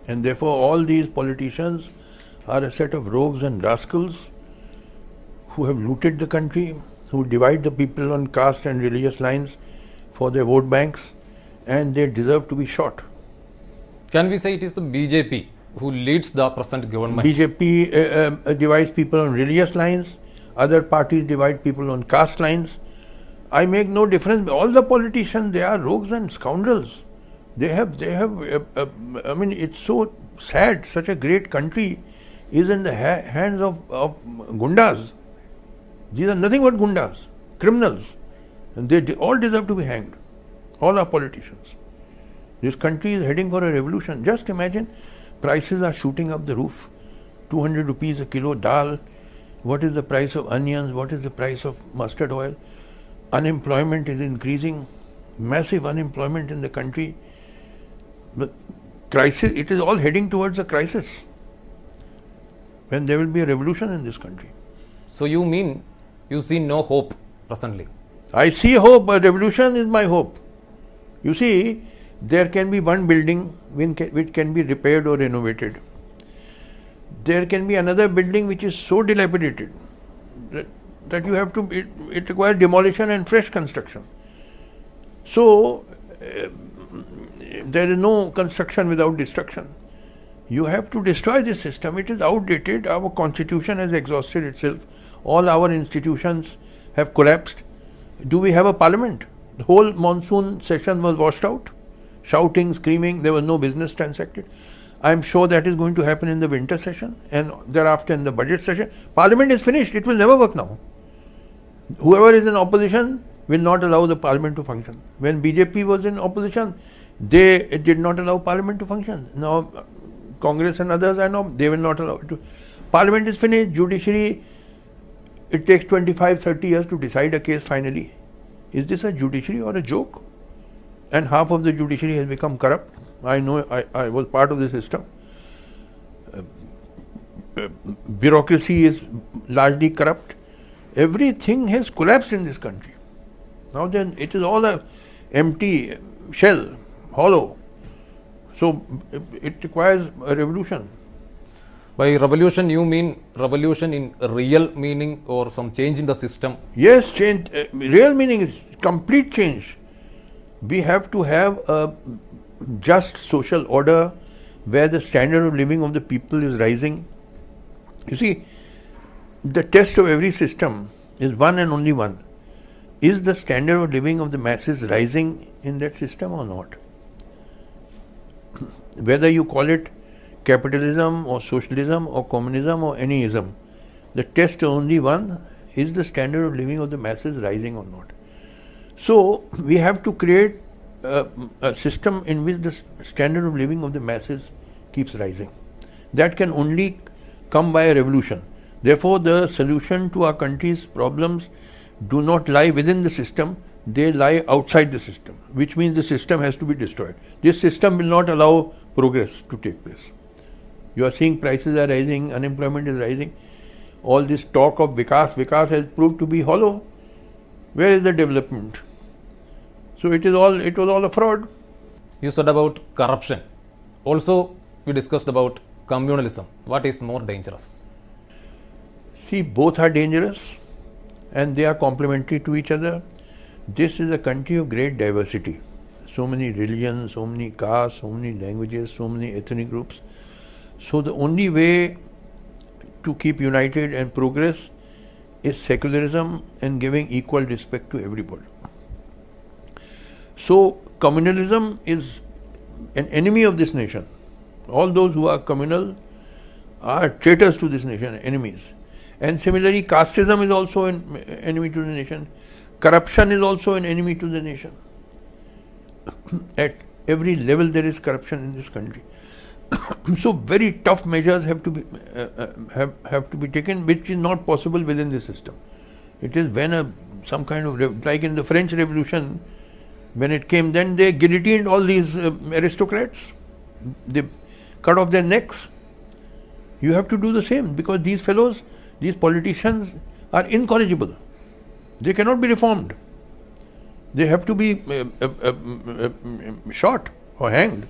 And therefore all these politicians are a set of rogues and rascals who have looted the country, who divide the people on caste and religious lines for their vote banks, and they deserve to be shot. Can we say it is the BJP who leads the present government? BJP divides people on religious lines, other parties divide people on caste lines. I make no difference. All the politicians, they are rogues and scoundrels. I mean, it's so sad. Such a great country is in the hands of gundas. These are nothing but gundas, criminals. And they all deserve to be hanged. All our politicians. This country is heading for a revolution. Just imagine, prices are shooting up the roof. 200 rupees a kilo dal. What is the price of onions? What is the price of mustard oil? Unemployment is increasing. Massive unemployment in the country. The crisis, it is all heading towards a crisis. When there will be a revolution in this country. So you mean you see no hope presently? I see hope. A revolution is my hope. You see, there can be one building which can be repaired or renovated. There can be another building which is so dilapidated that you have to, it requires demolition and fresh construction. So, there is no construction without destruction. You have to destroy this system. It is outdated. Our constitution has exhausted itself. All our institutions have collapsed. Do we have a parliament? The whole monsoon session was washed out. Shouting, screaming, there was no business transacted. I am sure that is going to happen in the winter session and thereafter in the budget session. Parliament is finished. It will never work now. Whoever is in opposition will not allow the parliament to function. When BJP was in opposition, they did not allow parliament to function. Now, Congress and others are now, they will not allow it to. Parliament is finished. Judiciary, it takes 25-30 years to decide a case finally. Is this a judiciary or a joke? And half of the judiciary has become corrupt. I know, I was part of the system. Bureaucracy is largely corrupt. Everything has collapsed in this country. Now then, it is all a empty shell, hollow. So it requires a revolution. By revolution, you mean revolution in real meaning or some change in the system? Yes, change. Real meaning is complete change. We have to have a just social order where the standard of living of the people is rising. You see, the test of every system is one and only one. Is the standard of living of the masses rising in that system or not? Whether you call it capitalism or socialism or communism or any ism, the test is only one. Is the standard of living of the masses rising or not? So, we have to create a system in which the standard of living of the masses keeps rising. That can only come by a revolution. Therefore, the solution to our country's problems do not lie within the system, they lie outside the system, which means the system has to be destroyed. This system will not allow progress to take place. You are seeing prices are rising, unemployment is rising. All this talk of Vikas has proved to be hollow. Where is the development? So it was all a fraud. You said about corruption. Also, we discussed about communalism. What is more dangerous? See, both are dangerous and they are complementary to each other. This is a country of great diversity. So many religions, so many castes, so many languages, so many ethnic groups. So the only way to keep united and progress is secularism and giving equal respect to everybody. So communalism is an enemy of this nation. All those who are communal are traitors to this nation, enemies. And similarly, casteism is also an enemy to the nation. Corruption is also an enemy to the nation. At every level there is corruption in this country. So very tough measures have to be taken, which is not possible within the system. It is when some kind of, like in the French Revolution, when it came, then they guillotined all these aristocrats. They cut off their necks. You have to do the same, because these fellows, these politicians are incorrigible. They cannot be reformed. They have to be shot or hanged.